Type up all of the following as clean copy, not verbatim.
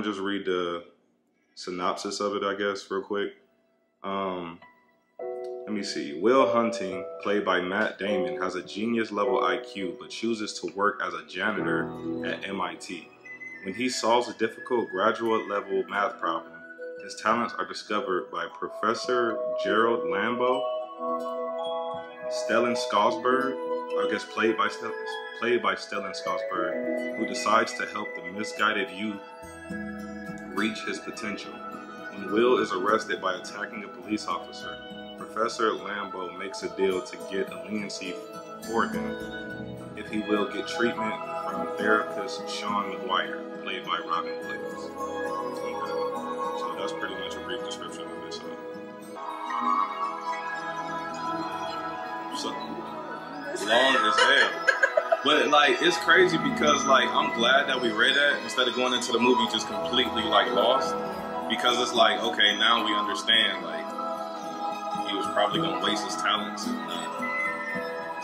gonna just read the synopsis of it, I guess, real quick. Let me see. Will Hunting, played by Matt Damon, has a genius-level IQ, but chooses to work as a janitor at MIT. When he solves a difficult graduate-level math problem, his talents are discovered by Professor Gerald Lambeau. Stellan Skarsgård, I guess played by Stellan Skarsgård, who decides to help the misguided youth reach his potential. When Will is arrested by attacking a police officer, Professor Lambeau makes a deal to get a leniency for him if he will get treatment from therapist Sean McGuire, played by Robin Williams. Okay. So that's pretty much a brief description of this. So long as hell. But like, it's crazy because like, I'm glad that we read that instead of going into the movie just completely like lost. Because it's like, okay, now we understand like, he was probably going to waste his talents and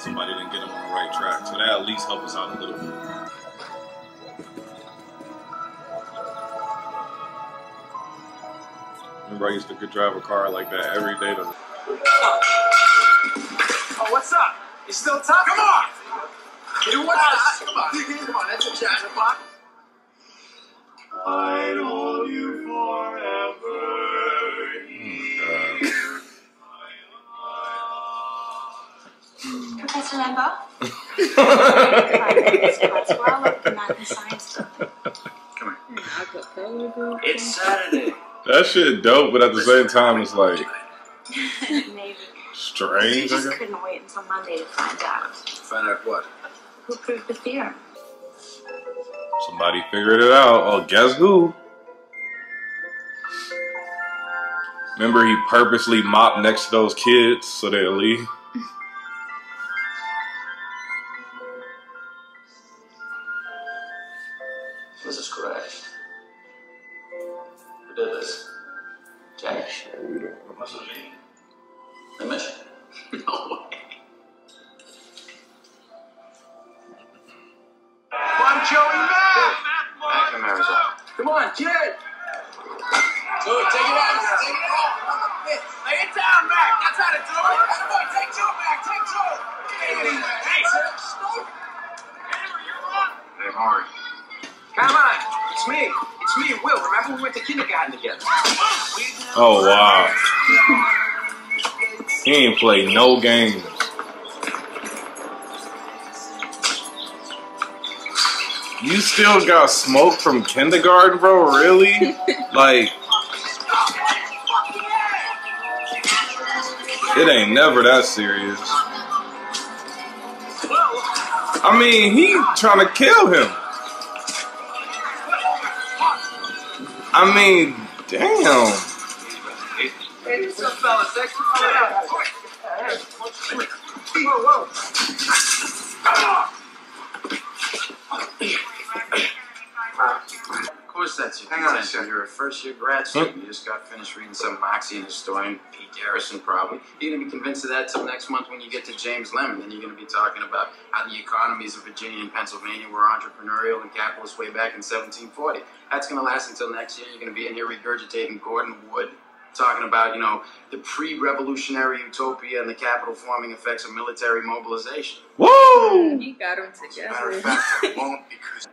somebody didn't get him on the right track. So that at least helped us out a little bit. Remember I used to drive a car like that every day. Oh, what's up? You still tough? Come on! You what's up? Come on. Come on, that's a chatterbox. I'd hold you forever. Professor Lambeau? Well, look, the math and science stuff. Come here. It's Saturday. That shit dope, but at the same time, it's like Maybe. strange. You just couldn't wait until Monday to find out. Find out what? Who proved the theorem? Somebody figured it out. Oh, guess who? Remember, he purposely mopped next to those kids so they'll leave. This is correct. Who did this? Jay? What's it mean? The mission? No way. Come on, Joey, McNamara's up. Come on, kid! Good, take it out. Take it out. Lay it down, Mac. That's how to do it. Come on, take Joe back. Take Joe. Hey, stop. Hey, Maury. Come on. It's me. It's me and Will. Remember we went to kindergarten together? Oh, wow. He ain't played no games. You still got smoke from kindergarten, bro? Really? Like, it ain't never that serious. I mean, he trying to kill him. I mean, damn. Hey, what's up, fellas? Thanks for coming out. Whoa. Of course that's your Hang on a second. You're a first-year grad student. You just got finished reading some Marxian historian, Pete Garrison, probably. You're going to be convinced of that till next month when you get to James Lemon. Then you're going to be talking about how the economies of Virginia and Pennsylvania were entrepreneurial and capitalist way back in 1740. That's going to last until next year. You're going to be in here regurgitating Gordon Wood, talking about, you know, the pre-revolutionary utopia and the capital-forming effects of military mobilization. Woo! You got them together. Matter of fact, I won't because...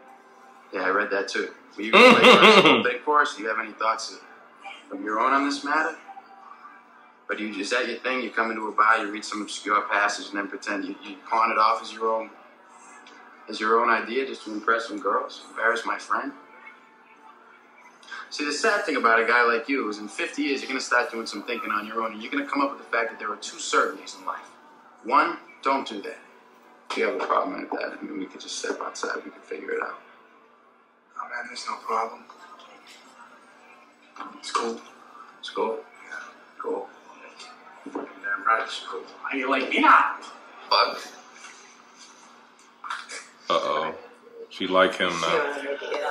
Yeah, I read that too. Will you relate the whole thing for us? Do you have any thoughts of your own on this matter? But is that your thing? You come into a bar, you read some obscure passage, and then pretend you pawn it off as your own idea just to impress some girls? Embarrass my friend? See, the sad thing about a guy like you is in 50 years, you're going to start doing some thinking on your own, and you're going to come up with the fact that there are two certainties in life. One, don't do that. If you have a problem with that, I mean, we could just step outside, we could figure it out. Oh man, there's no problem. It's cool. It's cool? Yeah. Cool. Damn right, it's cool. How you like me now? Bug. Uh-oh. She like him now. You're an idiot.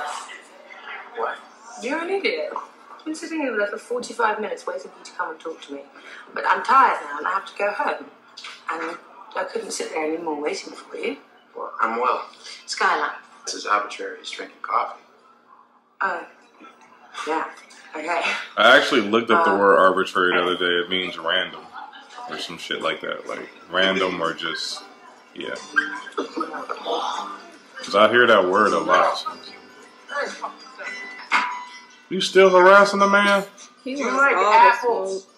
What? You're an idiot. I've been sitting here there for 45 minutes waiting for you to come and talk to me. But I'm tired now and I have to go home. And I couldn't sit there anymore waiting for you. Well, I'm well. Skyline. This is arbitrary. He's drinking coffee. Oh. Yeah. Okay. I actually looked up the word arbitrary the other day. It means random or some shit like that. Like random or just, yeah. Because I hear that word a lot. You still harassing the man? He Do you wants like all apples? the smoke.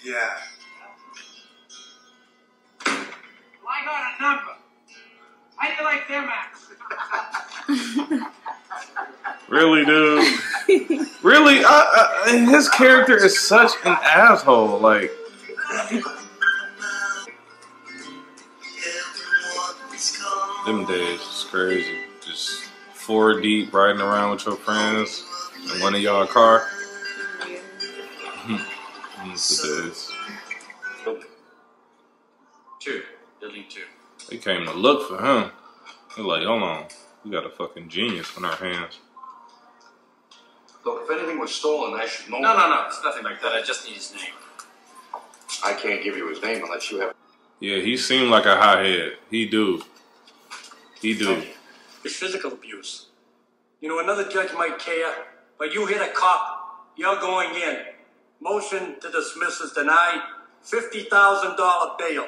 Yeah. I got a number. How do you like them acts? Really, dude? Really? His character is such an asshole. Like, them days is crazy. Just 4 deep riding around with your friends in one of y'all car. Those the days. Building 2. They came to look for him. They're like, hold on. We got a fucking genius on our hands. Look, if anything was stolen, I should know. No, it's nothing like that. I just need his name. I can't give you his name unless you have. Yeah, he seemed like a hothead. He do. He do. It's physical abuse. You know, another judge might care, but you hit a cop, you're going in. Motion to dismiss is denied. $50,000 bail.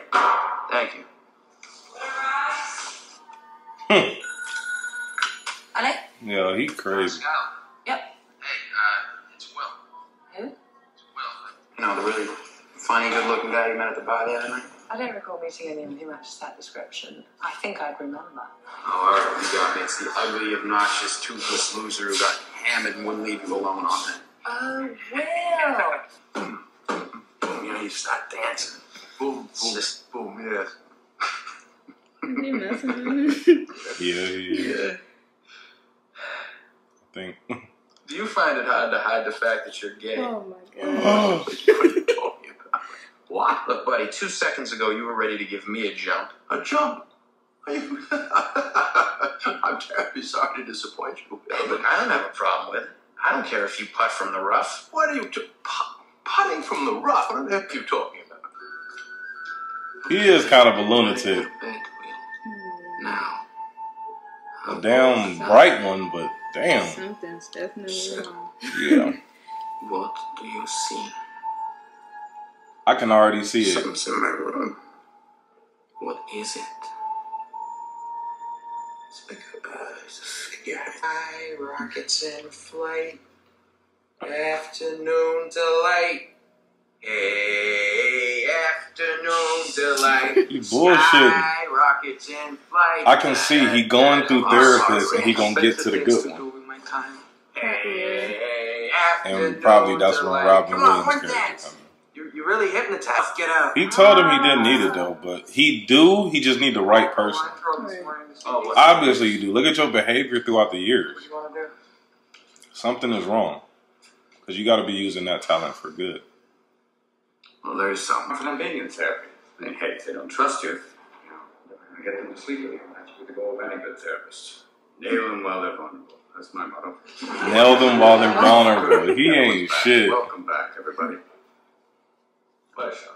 Thank you. Alec? Yeah, he crazy. Yep. Hey, it's Will. Who? It's Will. You know, the really funny, good-looking guy you met at the bar the other night? I don't recall meeting anyone who matches that description. I think I'd remember. Oh, all right, you got me. It's the ugly, obnoxious, toothless loser who got hammered and wouldn't leave you alone all night. Oh, Will. Boom, you know, you start dancing. Boom, boom, boom, yes. You messing with him? Yeah. I think. Do you find it hard to hide the fact that you're gay? Oh my god. Oh. What are you talking about? What? Look, buddy, 2 seconds ago you were ready to give me a jump. A jump? Are you... I'm terribly sorry to disappoint you. Hey, look, I don't have a problem with it. I don't care if you putt from the rough. What are you putting from the rough? What the heck are you talking about? He is kind of a lunatic. Now. A damn bright one, but damn. Something's definitely wrong. Yeah. What do you see? I can already see it. Something's in my room. What is it? It's like a figure. High rockets in flight. Afternoon delight. Hey, afternoon delight. You bullshitting. Sky rockets in flight. I can see he going through therapists and he gonna get to the good one. And probably that's when Robin Williams character comes in. You really hypnotized. Get out. He told him he didn't need it though, but he just need the right person. Oh, Obviously you do. Look at your behavior throughout the years. What do you want to do? Something is wrong. Because you gotta be using that talent for good. Well, there's something. For them being in therapy. I mean, hey, if they don't trust you, you know, they're going to get them to sleep with you. That's the goal of any good therapist. Nail them while they're vulnerable. That's my motto. Nail them while they're vulnerable. He ain't shit. Welcome back, everybody. Pleasure.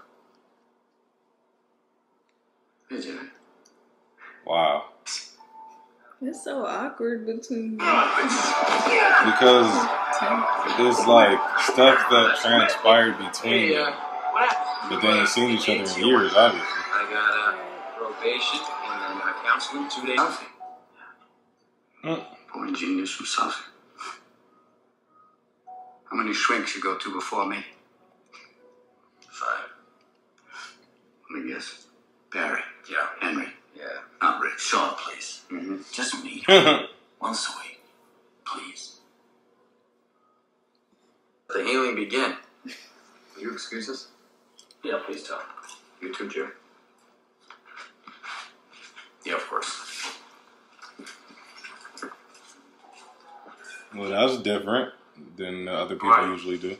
Hey, Jimmy. Wow. It's so awkward between you. Because it's like stuff that transpired between them. But they ain't seen each other in years, obviously. I got probation and then counseling 2 days. Boy, genius from South. How many shrinks you go to before me? 5. Let me guess. Barry. Yeah. Henry. Yeah. Not Rick. Sean, please. Just me. Once a week. Please. The healing begin. Will you excuse us? Yeah, please tell. You too, Jim. Yeah, of course. Well, that's different than other people usually do.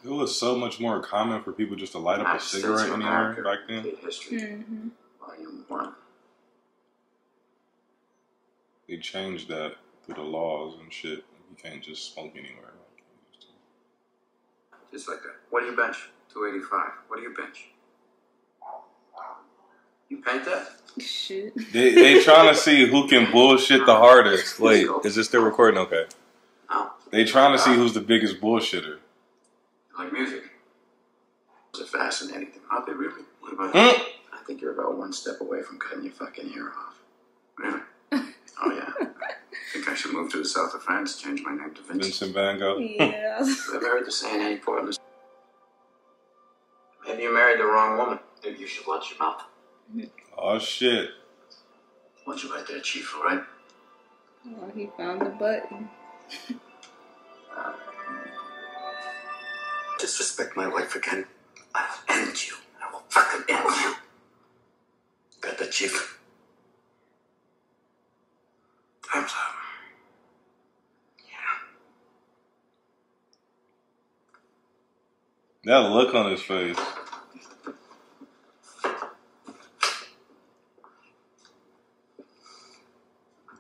It was so much more common for people just to light up a cigarette anywhere back then. History. Mm-hmm. Volume 1. They changed that through the laws and shit. You can't just smoke anywhere. Just like that. What do you bench? 285. What do you bench? You paint that? Shit. They trying to see who can bullshit the hardest. Wait, is this still recording? Okay. Oh. They trying to see who's the biggest bullshitter. Like music. It's a fascinating thing. Are they really? What about you? I think you're about one step away from cutting your fucking ear off. Really? Oh, yeah. I think I should move to the south of France, change my name to Vincent. Vincent Van Gogh. Yeah. I've heard the saying, any pointless. Maybe you married the wrong woman. Maybe you should watch your mouth. Oh shit. Want you right there, Chief, all right? Oh, he found the button. Disrespect my wife again, I will end you. I will fucking end you. Got that, Chief? Time's up. That look on his face.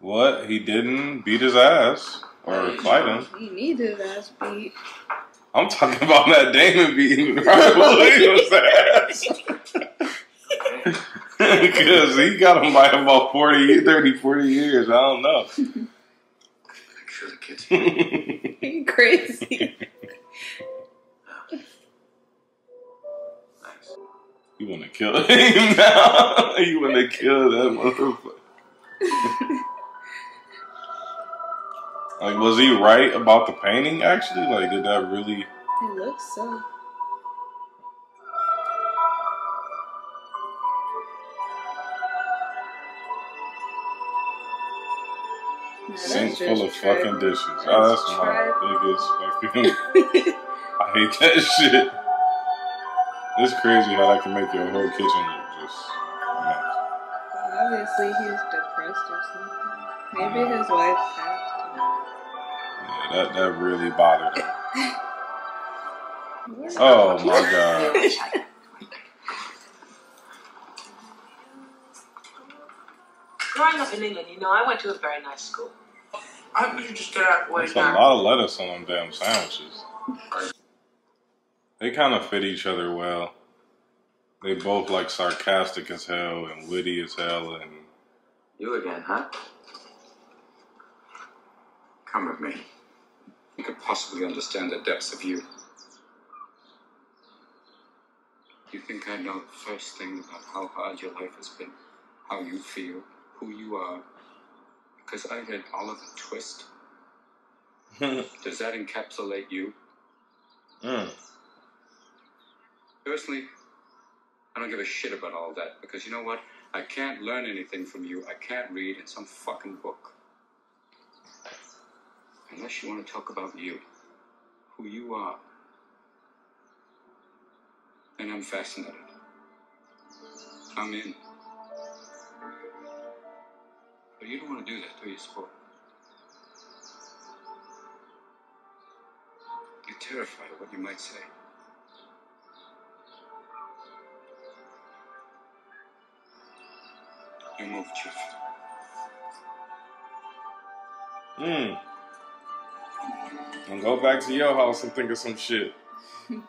What? He didn't beat his ass or fight him. He needed his ass beat. I'm talking about Matt Damon beating Robert Williams' ass. Because he got him by about 40 years. I don't know. Make sure the kids. He crazy. Thanks. You want to kill him now? You want to kill that motherfucker? Like, was he right about the painting, actually? Like, did that really... It looks so. No, Sink that's full just of trash. fucking dishes. Oh, that's my biggest fucking... I hate that shit. It's crazy how that can make your whole kitchen look just... Obviously, he's depressed or something. Maybe his wife passed him. Yeah, that really bothered him. Oh my god. Growing up in England, you know, I went to a very nice school. Why don't you just get out of the way There's a lot of lettuce on them damn sandwiches. They kind of fit each other well. They both like sarcastic as hell and witty as hell and... You again, huh? Come with me. You could possibly understand the depths of you. You think I know the first thing about how hard your life has been, how you feel, who you are, because I read Oliver Twist? Does that encapsulate you? Personally, I don't give a shit about all that, because you know what? I can't learn anything from you. I can't read in some fucking book. Unless you want to talk about you, who you are. And I'm fascinated. I'm in. But you don't want to do that, do you, Sport? You're terrified of what you might say. You move, Chief. And go back to your house and think of some shit. The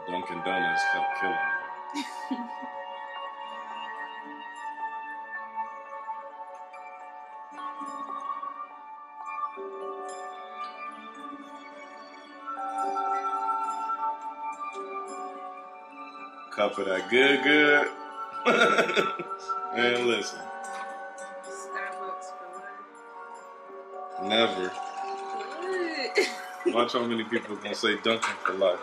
Dunkin' Donuts kept killing me. Cup of that good. Man, listen. Starbucks for life. Never. What? Watch how many people gonna say Dunkin' for life.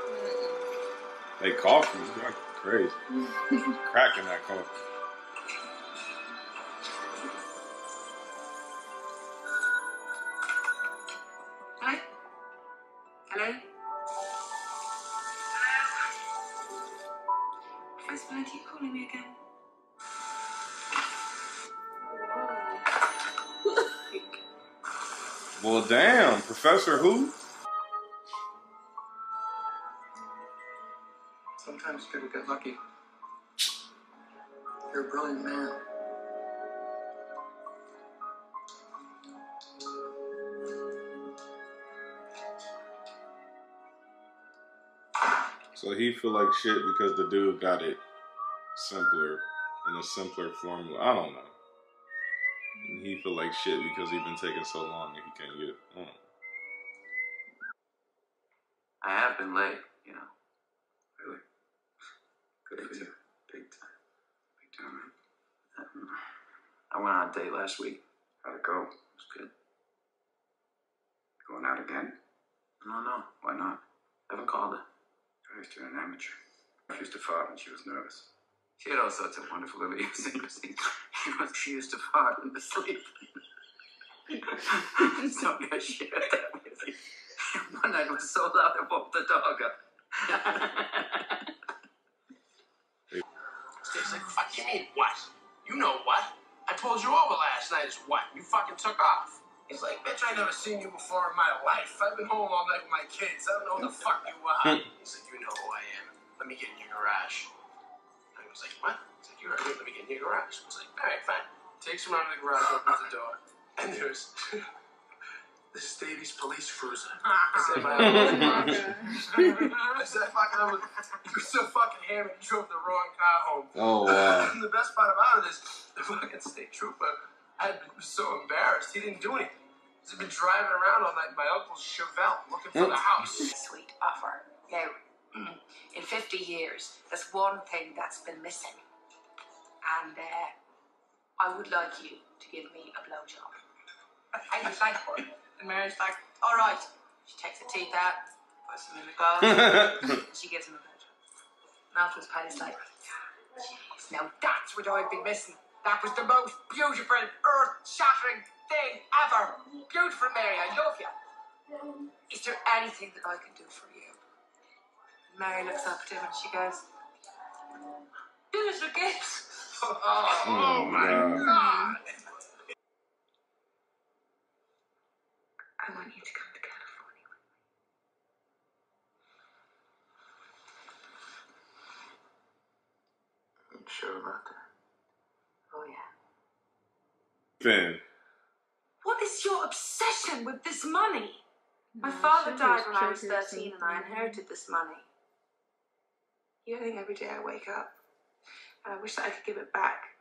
Hey, coffee, you're crazy. Cracking that coffee. Hello? Hello? Professor, why are you calling me again? Well, damn, Professor who? Sometimes people get lucky. You're a brilliant man. So he feel like shit because the dude got it simpler, in a simpler formula. I don't know. And he feel like shit because he been taking so long and he can't get it. I have been late, you know. Really? Good for you. Big time. Big time, man. I went on a date last week. How'd it go? It was good. Going out again? No. Why not? I haven't called her. I used to be an amateur. She used to fart when she was nervous. She had all sorts of wonderful idiosyncrasies. She used to fart in the sleep. So I shared that with you. One night it was so loud I woke the dog up. Steve's like, fuck you mean, what? You know what? I pulled you over last night is what? You fucking took off. He's like, bitch, I never seen you before in my life. I've been home all night with my kids. I don't know who the fuck you are. He's like, you know who I am. Let me get in your garage. I was like, what? He's like, you're right. Let me get in your garage. I was like, all right, fine. Takes him out of the garage, opens the door. And there's... This is Davy's police cruiser. I said, he was so fucking hammered, he drove the wrong car home. Oh, wow. And the best part about it is, the fucking state trooper was so embarrassed, he didn't do anything. He's been driving around all night in my uncle's Chevelle, looking for the house. Sweet offer. Now, in 50 years, there's one thing that's been missing. And I would like you to give me a blowjob. And he's like, and Mary's like, all right. She takes her teeth out, puts them in the glass, and she gives him a blowjob. And afterwards, Patty's like, jeez, now that's what I've been missing. That was the most beautiful, earth-shattering thing ever. Beautiful, Mary, I love you. Is there anything that I can do for you? Mary looks up at him and she goes, little gifts. Oh my God. I want you to come to California with me. I'm sure about that. Oh, yeah. Finn. What is your obsession with this money? My father died when I was 13 and I inherited this money. You know, I think every day I wake up and I wish that I could give it back.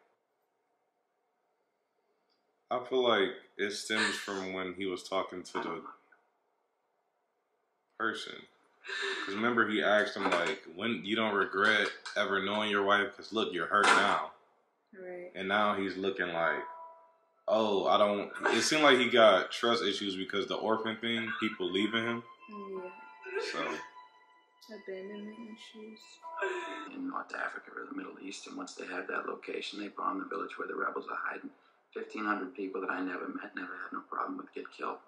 I feel like it stems from when he was talking to the person. Because remember, he asked him, like, when you don't regret ever knowing your wife, because look, you're hurt now. Right. And now he's looking like, oh, I don't. It seemed like he got trust issues because the orphan thing, people leaving him. Yeah. So. Abandonment issues. In North Africa or the Middle East, and once they had that location, they bombed the village where the rebels are hiding. 1,500 people that I never met, never had no problem with, get killed.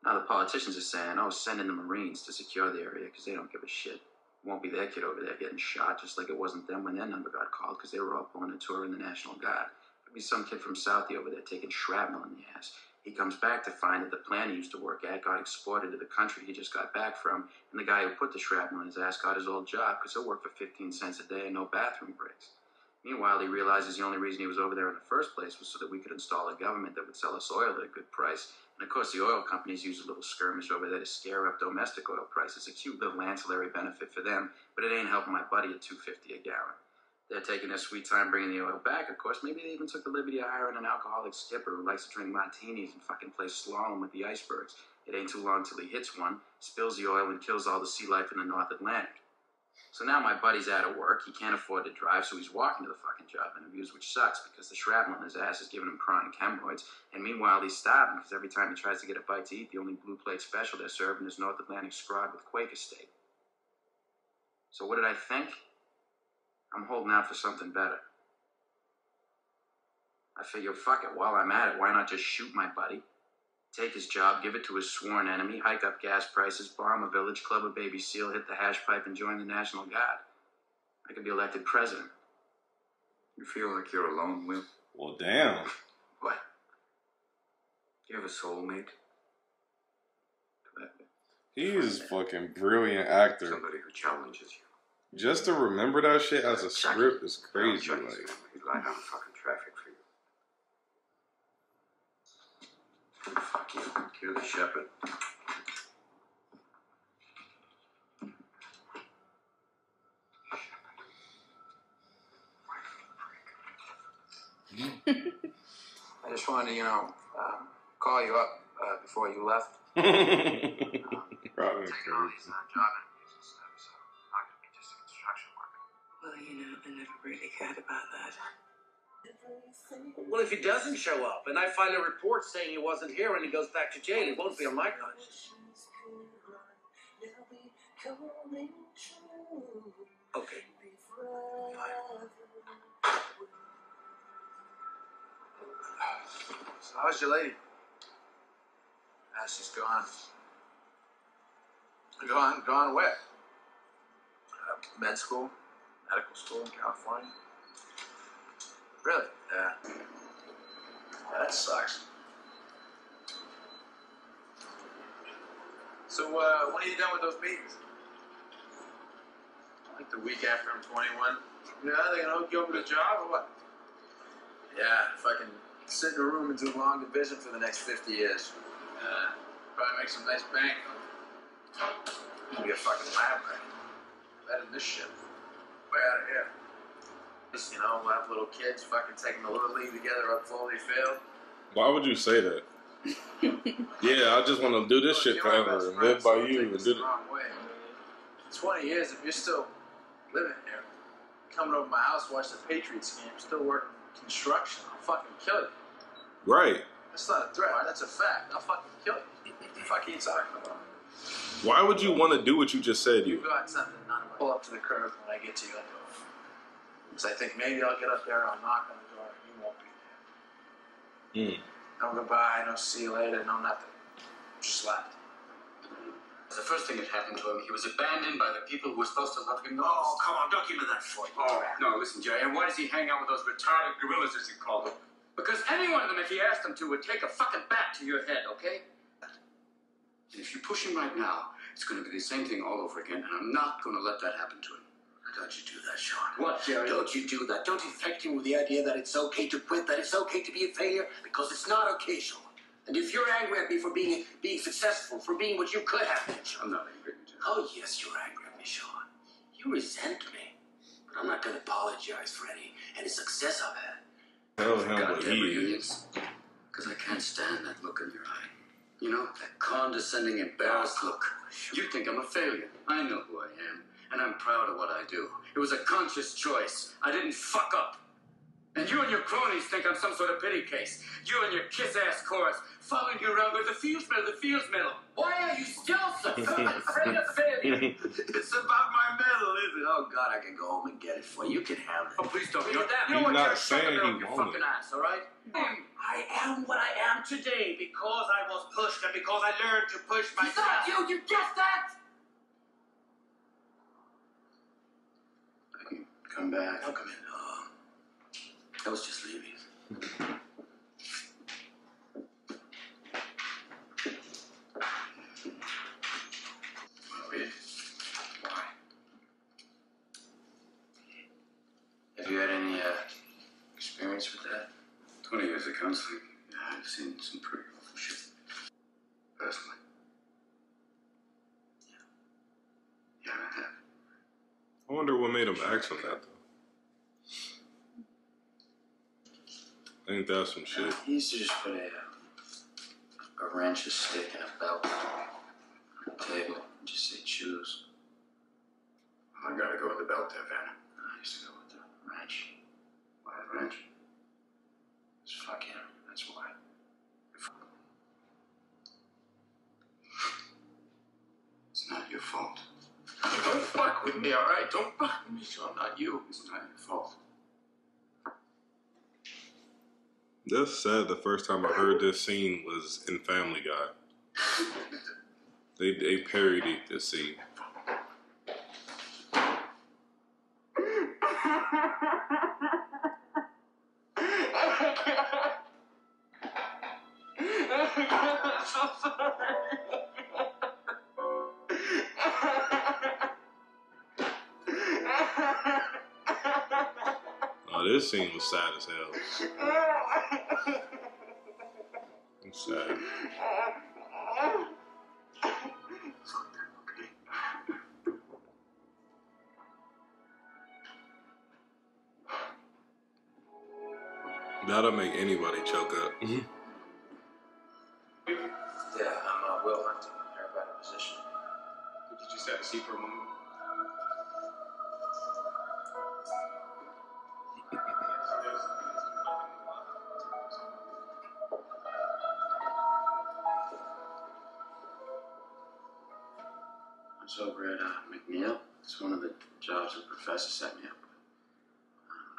Now the politicians are saying, oh, send in the Marines to secure the area because they don't give a shit. It won't be their kid over there getting shot, just like it wasn't them when their number got called because they were all pulling a tour in the National Guard. Could be some kid from Southie over there taking shrapnel in the ass. He comes back to find that the plant he used to work at got exported to the country he just got back from, and the guy who put the shrapnel in his ass got his old job because he'll work for 15 cents a day and no bathroom breaks. Meanwhile, he realizes the only reason he was over there in the first place was so that we could install a government that would sell us oil at a good price. And of course, the oil companies use a little skirmish over there to scare up domestic oil prices. A cute little ancillary benefit for them, but it ain't helping my buddy at $2.50 a gallon. They're taking their sweet time bringing the oil back, of course. Maybe they even took the liberty of hiring an alcoholic skipper who likes to drink martinis and fucking play slalom with the icebergs. It ain't too long till he hits one, spills the oil, and kills all the sea life in the North Atlantic. So now my buddy's out of work, he can't afford to drive, so he's walking to the fucking job interviews, which sucks because the shrapnel in his ass is giving him chronic hemorrhoids, and meanwhile he's starving because every time he tries to get a bite to eat, the only blue plate special they're serving is North Atlantic scrod with Quaker steak. So what did I think? I'm holding out for something better. I figure, fuck it, while I'm at it, why not just shoot my buddy? Take his job, give it to his sworn enemy, hike up gas prices, bomb a village, club a baby seal, hit the hash pipe, and join the National Guard. I could be elected president. You feel like you're alone, Will? Well, damn. What? You have a soulmate? He's a fucking brilliant actor. Somebody who challenges you. Just to remember that shit as a script is crazy. Like, he'd lie down fucking traffic for you. Fuck you. You're the shepherd. just wanted to, call you up before you left. Probably Taking all these job interviews and stuff, so not gonna be just a construction worker. Well, I never really cared about that. Well, if he doesn't show up and I find a report saying he wasn't here and he goes back to jail, it won't be on my conscience. Okay. Fine. So how's your lady? She's gone. Gone where? Medical school in California. Really? Yeah. That sucks. So, when are you done with those meetings? Like the week after I'm 21. Yeah, they gonna hook you up with a job or what? Yeah, if I can sit in a room and do long division for the next 50 years. Probably make some nice bank. Be a fucking lab rat. Better than this shit. Way out of here. Just, we'll have little kids, fucking taking the little league together up fully failed. Why would you say that? Yeah, I just want to do this shit forever and live by you and do it. 20 years, if you're still living here, coming over my house, watch the Patriots game, still working construction, I'll fucking kill you. Right. That's not a threat, that's a fact. I'll fucking kill you. What the fuck are you talking about? Why would you want to do what you just said? You got something, none of it. Pull up to the curb when I get to your door. Because I think maybe I'll get up there and I'll knock on the door and you won't be there. No goodbye, no see you later, no nothing. Just left. The first thing that happened to him, he was abandoned by the people who were supposed to love him most. Oh, come on, don't give me that for you. Oh, no, listen, Jerry, and why does he hang out with those retarded gorillas, as you call them? Because any one of them, if he asked them to, would take a fucking bat to your head, okay? And if you push him right now, it's going to be the same thing all over again, and I'm not going to let that happen to him. Don't you do that, Sean. What, Jerry? Don't you do that. Don't infect him with the idea that it's okay to quit, that it's okay to be a failure, because it's not okay, Sean. And if you're angry at me for being successful, for being what you could have been, Sean. I'm not angry at you. Oh, yes, you're angry at me, Sean. You resent me. But I'm not going to apologize for any success I've had. Tell him what he is. Because I can't stand that look in your eye. You know, that condescending, embarrassed look. You think I'm a failure. I know who I am, and I'm proud of what I do. It was a conscious choice. I didn't fuck up. And you and your cronies think I'm some sort of pity case. You and your kiss-ass chorus following you around with the fields middle. Why are you still so fucking afraid of failure? It's about my medal, is it? Oh, God, I can go home and get it for you. You can have it. Oh, please don't. You know He's what? not You're saying sucking he up your won't. fucking ass, all right? I am what I am today because I was pushed and because I learned to push myself. You get that? I can come back. I'll come in. I was just leaving. Wait. Why? Have you had any experience with that? 20 years of counseling. Yeah, I've seen some pretty awful shit. Personally. Yeah, I have. I wonder what made him act on that, though. I think that's some shit. He used to just put a wrench, a stick, and a belt on the table and just say choose. I gotta go with the belt there, Vanna. I used to go with the wrench. Why the wrench? Just fuck him, that's why. It's not your fault. Don't fuck with me, alright? Don't fuck with me, Sean. Not you. It's not your fault. That's sad. The first time I heard this scene was in Family Guy. They parodied this scene. Oh, this scene was sad as hell. I'm sad. That'll make anybody choke up. Yeah, I'm Will Hunting, paramedic physician. Did you just have a seat for a moment? I was over at McNeil. It's one of the jobs the professor set me up with.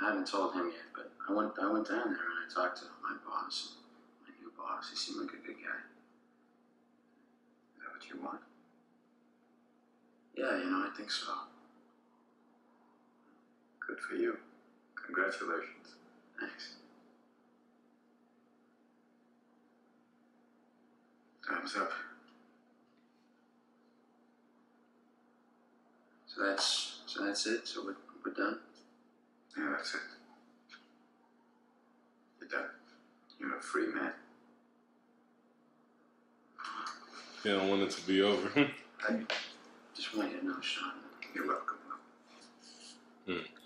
I haven't told him yet, but I went down there and I talked to my boss, my new boss. He seemed like a good guy. Is that what you want? Yeah, I think so. Good for you. Congratulations. Thanks. Time's up. So that's it. So we're done. Yeah, that's it. You're done. You're a free man. You don't want it to be over. I just want you to know, Sean. You're welcome.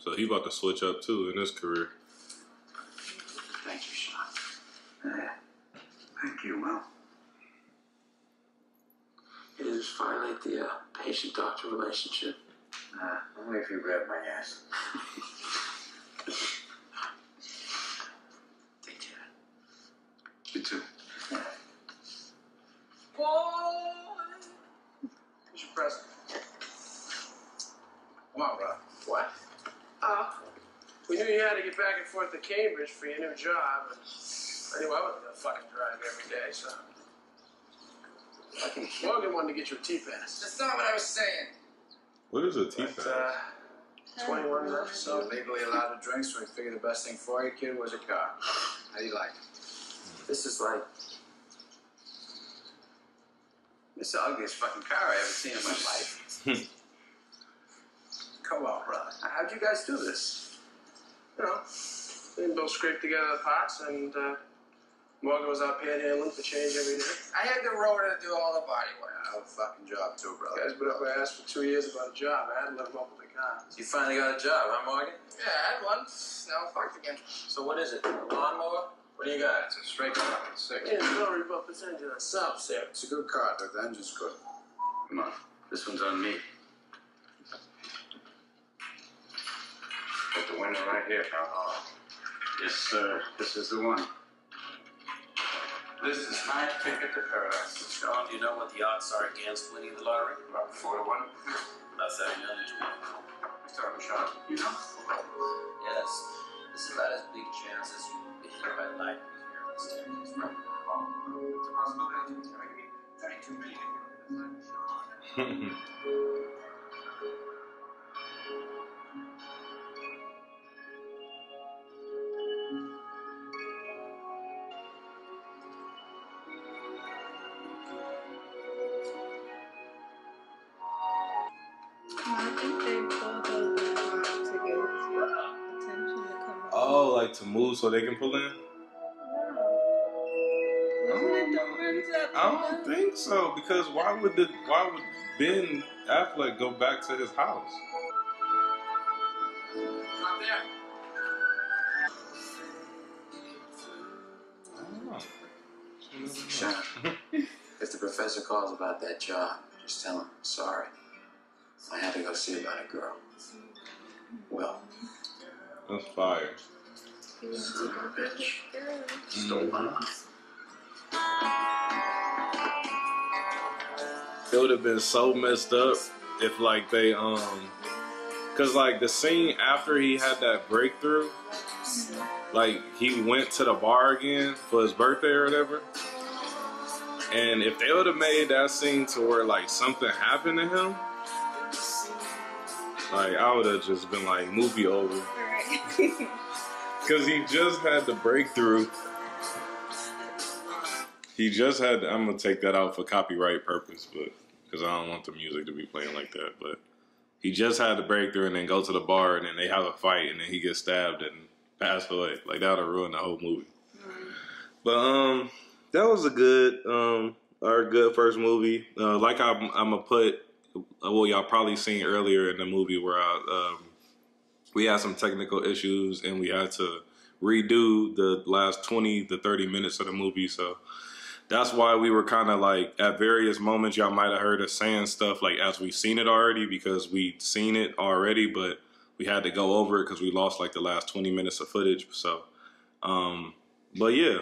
So he about to switch up too in his career. Thank you, Sean. Thank you, Will. It is finally the patient-doctor relationship. Only if you grab my ass. Take care. You too. Here's your present. Come on, Rob. What? We knew you had to get back and forth to Cambridge for your new job. And I knew I wasn't going to fucking drive every day, so. Morgan wanted to get you a T-Pass. That's not what I was saying. What is a T-Pass? 21 left, so. You're legally allowed to drink, so we figured the best thing for you, kid, was a car. How do you like it? This is like... This is the ugliest fucking car I ever seen in my life. Come on, brother. How'd you guys do this? We didn't both scrape together the parts, and Morgan was out panhandling for change every day. I had the rower to do all the body work. I have a fucking job too, brother. You guys put up my ass for 2 years about a job. I had to let him up with the car. You finally got a job, huh, Morgan? Yeah, I had one. Now I'm fucked again. So what is it? A lawnmower? What do you got? It's a straight fucking six. Yeah, don't worry about this engine itself, sir. It's a good car, but the engine's good. Come on. This one's on me. Put the window right here, pal. Yes, sir. This is the one. This is my ticket to paradise. Sean, do you know what the odds are against winning the lottery? About 4 to 1. About 7 million. Start with Sean. You know? Yes. This is about as big a chance as you will be here by life here in this town. It's a possibility. It's going to be 32 million. I think they pulled over the car to get his attention to come up. Oh, like to move so they can pull in? Wasn't it the ones that I don't think so, because why would Ben Affleck go back to his house? Not there. I don't know. Sean, if the professor calls about that job, just tell him, sorry. I had to go see about a girl. Well, That's fire. son of a bitch. Stole my life. It would have been so messed up if like they cause like the scene after he had that breakthrough, like he went to the bar again for his birthday or whatever. And if they would have made that scene to where like something happened to him, like I would have just been like, movie over. Right. Cause he just had the breakthrough. He just had, I'm gonna take that out for copyright purpose, but because I don't want the music to be playing like that. But he just had the breakthrough and then go to the bar and then they have a fight and then he gets stabbed and passed away. Like that would have ruined the whole movie. But that was a good, our good first movie. Like I'm gonna put, well, y'all probably seen earlier in the movie where we had some technical issues and we had to redo the last 20 to 30 minutes of the movie. So that's why we were kind of like, at various moments, y'all might have heard us saying stuff like as we've seen it already, because we'd seen it already, but we had to go over it because we lost like the last 20 minutes of footage. So, but yeah,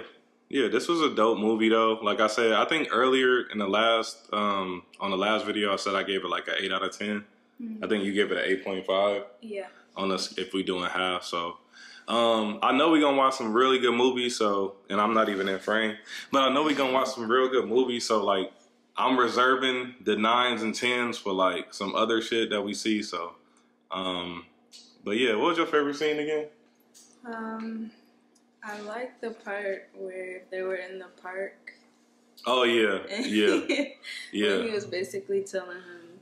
this was a dope movie though. Like I said, I think earlier in the last, on the last video, I said I gave it like an 8 out of 10. I think you gave it an 8.5. Yeah. On us if we doing half. So, I know we're gonna watch some really good movies, so, and I'm not even in frame, but I know we're gonna watch some real good movies, so like I'm reserving the 9s and 10s for like some other shit that we see. So but yeah, what was your favorite scene again? I like the part where they were in the park. Oh yeah. Yeah. He was basically telling him,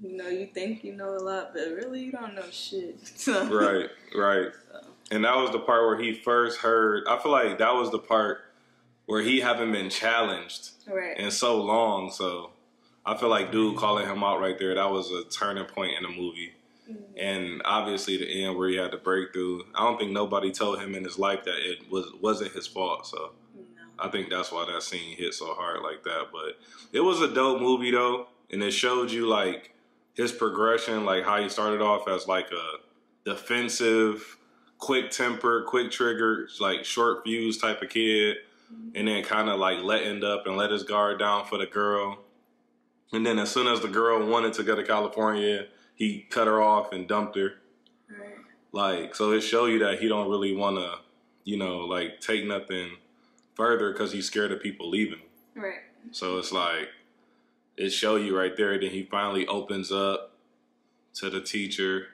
you know, you think you know a lot, but really you don't know shit. Right. So. And that was the part where he first heard, I feel like that was the part where he haven't been challenged in so long. So I feel like dude calling him out right there, that was a turning point in the movie. And obviously the end where he had the breakthrough, I don't think nobody told him in his life that it wasn't his fault. So I think that's why that scene hit so hard like that. But it was a dope movie though. And it showed you like his progression, like how he started off as like a defensive, quick temper, quick trigger, like short fuse type of kid, and then kind of like letting up and let his guard down for the girl. And then as soon as the girl wanted to go to California, he cut her off and dumped her. Right. Like, so it showed you that he don't really want to, you know, like take nothing further because he's scared of people leaving. Right. So it's like, it showed you right there. Then he finally opens up to the teacher.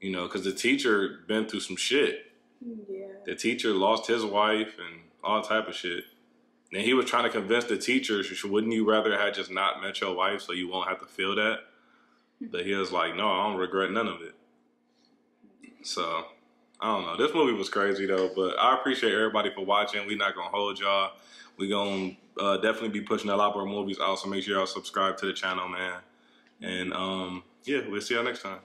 You know, because the teacher been through some shit. Yeah. The teacher lost his wife and all type of shit. And he was trying to convince the teacher, wouldn't you rather have just not met your wife so you won't have to feel that? But he was like, no, I don't regret none of it. So, I don't know. This movie was crazy though, but I appreciate everybody for watching. We're not going to hold y'all. We're going to definitely be pushing a lot more movies out, so make sure y'all subscribe to the channel, man. And yeah, we'll see y'all next time.